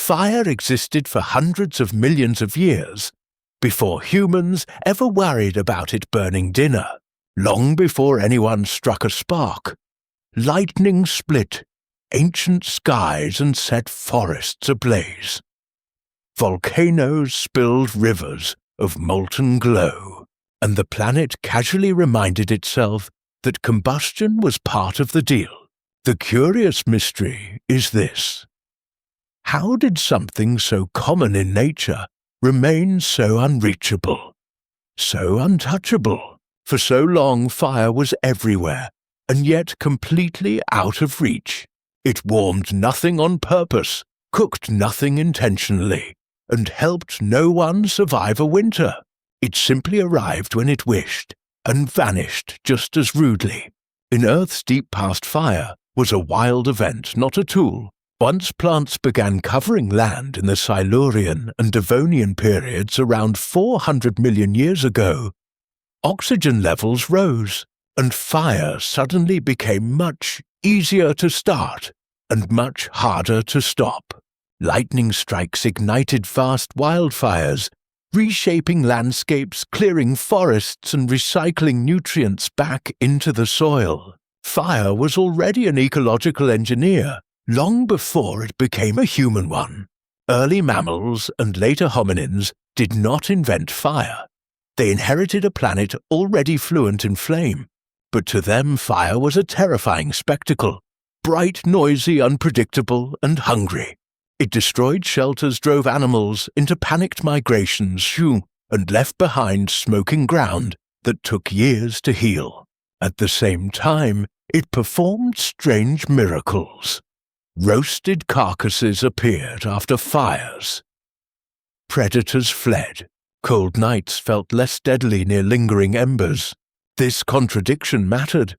fire existed for hundreds of millions of years, before humans ever worried about it burning dinner, long before anyone struck a spark. Lightning split ancient skies and set forests ablaze. Volcanoes spilled rivers of molten glow, and the planet casually reminded itself that combustion was part of the deal. The curious mystery is this: how did something so common in nature remain so unreachable, so untouchable? For so long fire was everywhere, and yet completely out of reach. It warmed nothing on purpose, cooked nothing intentionally, and helped no one survive a winter. It simply arrived when it wished, and vanished just as rudely. In Earth's deep past, fire was a wild event, not a tool. Once plants began covering land in the Silurian and Devonian periods around 400 million years ago, oxygen levels rose, and fire suddenly became much easier to start and much harder to stop. Lightning strikes ignited vast wildfires, reshaping landscapes, clearing forests, and recycling nutrients back into the soil. Fire was already an ecological engineer long before it became a human one. Early mammals and later hominins did not invent fire. They inherited a planet already fluent in flame, but to them fire was a terrifying spectacle, bright, noisy, unpredictable, and hungry. It destroyed shelters, drove animals into panicked migrations, and left behind smoking ground that took years to heal. At the same time, it performed strange miracles. Roasted carcasses appeared after fires. Predators fled. Cold nights felt less deadly near lingering embers. This contradiction mattered.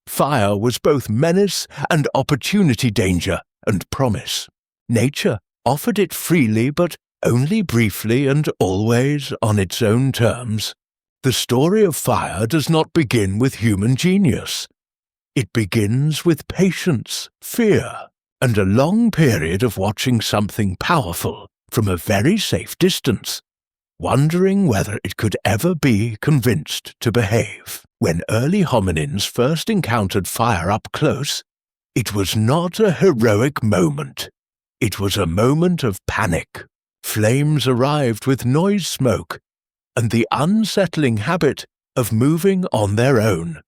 Fire was both menace and opportunity, danger and promise. Nature offered it freely, but only briefly and always on its own terms. The story of fire does not begin with human genius. It begins with patience, fear, and a long period of watching something powerful from a very safe distance, wondering whether it could ever be convinced to behave. When early hominins first encountered fire up close, it was not a heroic moment. It was a moment of panic. Flames arrived with noise, smoke, and the unsettling habit of moving on their own,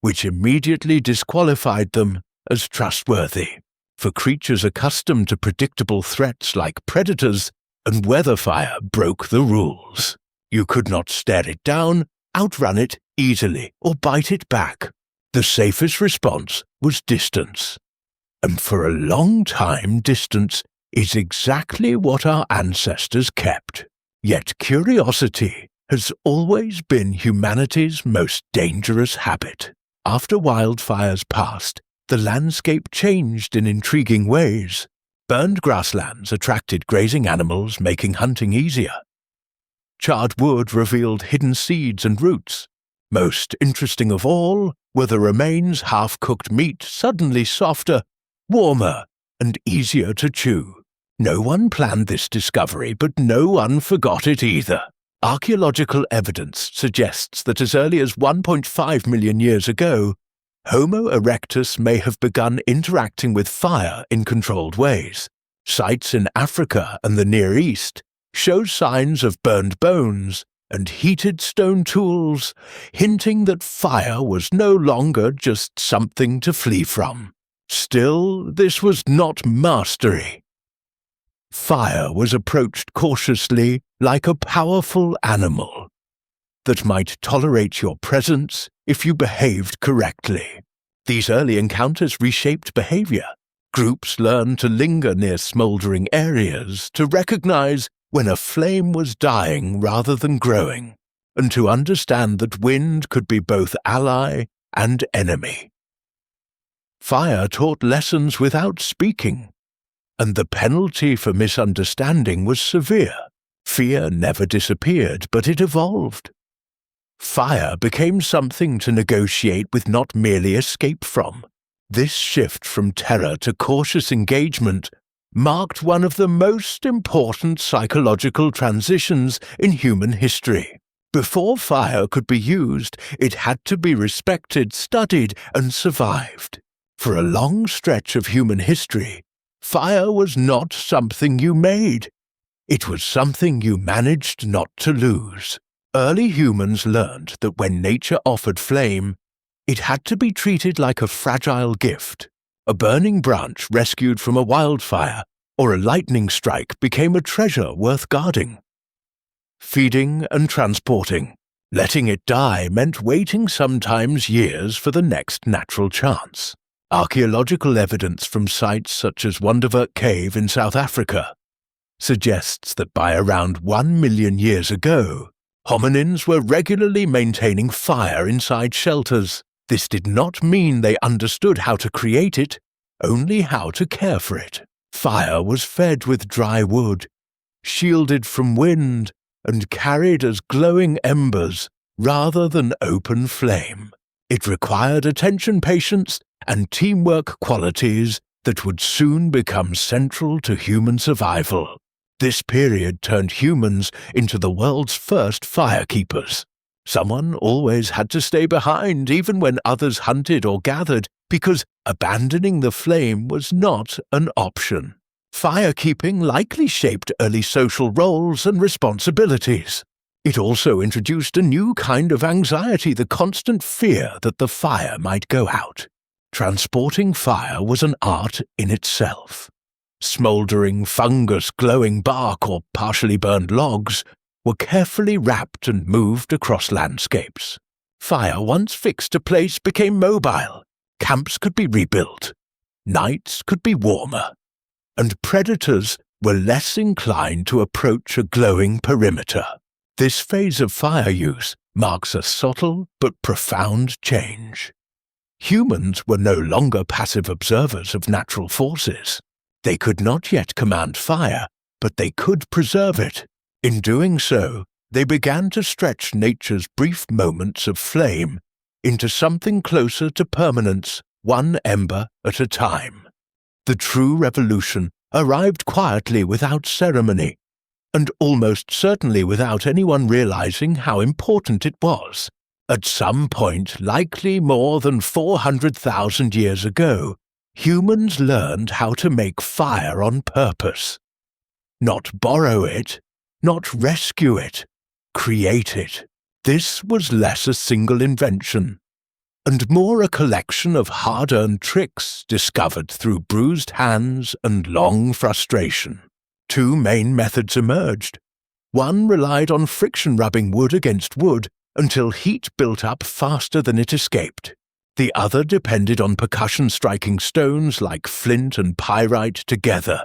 which immediately disqualified them as trustworthy. For creatures accustomed to predictable threats like predators and weather, fire broke the rules. You could not stare it down, outrun it easily, or bite it back. The safest response was distance. And for a long time, distance is exactly what our ancestors kept. Yet curiosity has always been humanity's most dangerous habit. After wildfires passed, the landscape changed in intriguing ways. Burned grasslands attracted grazing animals, making hunting easier. Charred wood revealed hidden seeds and roots. Most interesting of all were the remains, half-cooked meat suddenly softer, warmer, and easier to chew. No one planned this discovery, but no one forgot it either. Archaeological evidence suggests that as early as 1.5 million years ago, Homo erectus may have begun interacting with fire in controlled ways. Sites in Africa and the Near East show signs of burned bones and heated stone tools, hinting that fire was no longer just something to flee from. Still, this was not mastery. Fire was approached cautiously, like a powerful animal that might tolerate your presence if you behaved correctly. These early encounters reshaped behavior. Groups learned to linger near smoldering areas, to recognize when a flame was dying rather than growing, and to understand that wind could be both ally and enemy. Fire taught lessons without speaking, and the penalty for misunderstanding was severe. Fear never disappeared, but it evolved. Fire became something to negotiate with, not merely escape from. This shift from terror to cautious engagement marked one of the most important psychological transitions in human history. Before fire could be used, it had to be respected, studied, and survived. For a long stretch of human history, fire was not something you made. It was something you managed not to lose. Early humans learned that when nature offered flame, it had to be treated like a fragile gift. A burning branch rescued from a wildfire or a lightning strike became a treasure worth guarding. Feeding and transporting. Letting it die meant waiting sometimes years for the next natural chance. Archaeological evidence from sites such as Wonderwerk Cave in South Africa suggests that by around 1 million years ago, hominins were regularly maintaining fire inside shelters. This did not mean they understood how to create it, only how to care for it. Fire was fed with dry wood, shielded from wind, and carried as glowing embers rather than open flame. It required attention, patience, and teamwork qualities that would soon become central to human survival. This period turned humans into the world's first firekeepers. Someone always had to stay behind even when others hunted or gathered, because abandoning the flame was not an option. Firekeeping likely shaped early social roles and responsibilities. It also introduced a new kind of anxiety, the constant fear that the fire might go out. Transporting fire was an art in itself. Smouldering fungus, glowing bark, or partially burned logs were carefully wrapped and moved across landscapes. Fire, once fixed to place, became mobile. Camps could be rebuilt. Nights could be warmer. And predators were less inclined to approach a glowing perimeter. This phase of fire use marks a subtle but profound change. Humans were no longer passive observers of natural forces. They could not yet command fire, but they could preserve it. In doing so, they began to stretch nature's brief moments of flame into something closer to permanence, one ember at a time. The true revolution arrived quietly, without ceremony, and almost certainly without anyone realizing how important it was. At some point, likely more than 400,000 years ago, humans learned how to make fire on purpose. Not borrow it, not rescue it, create it. This was less a single invention, and more a collection of hard-earned tricks discovered through bruised hands and long frustration. Two main methods emerged. One relied on friction rubbing wood against wood until heat built up faster than it escaped. The other depended on percussion striking stones like flint and pyrite together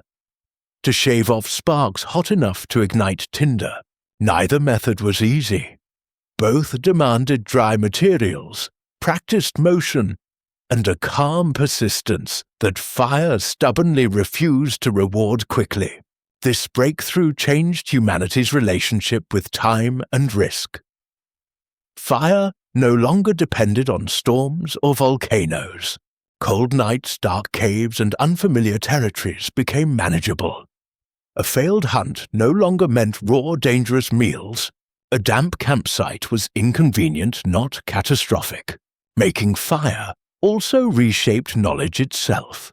to shave off sparks hot enough to ignite tinder. Neither method was easy. Both demanded dry materials, practiced motion, and a calm persistence that fire stubbornly refused to reward quickly. This breakthrough changed humanity's relationship with time and risk. Fire no longer depended on storms or volcanoes. Cold nights, dark caves, and unfamiliar territories became manageable. A failed hunt no longer meant raw, dangerous meals. A damp campsite was inconvenient, not catastrophic. Making fire also reshaped knowledge itself.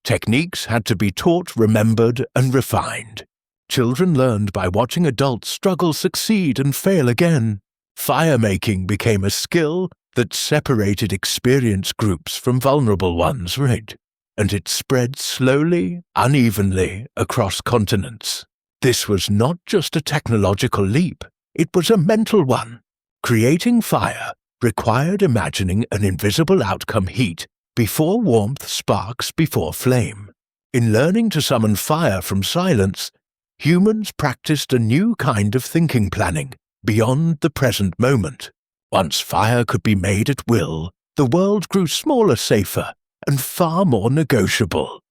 Techniques had to be taught, remembered, and refined. Children learned by watching adults struggle, succeed, and fail again. Fire-making became a skill that separated experienced groups from vulnerable ones, right? And it spread slowly, unevenly, across continents. This was not just a technological leap, it was a mental one. Creating fire required imagining an invisible outcome: heat before warmth, sparks before flame. In learning to summon fire from silence, humans practiced a new kind of thinking, planning beyond the present moment. Once fire could be made at will, the world grew smaller, safer, and far more negotiable.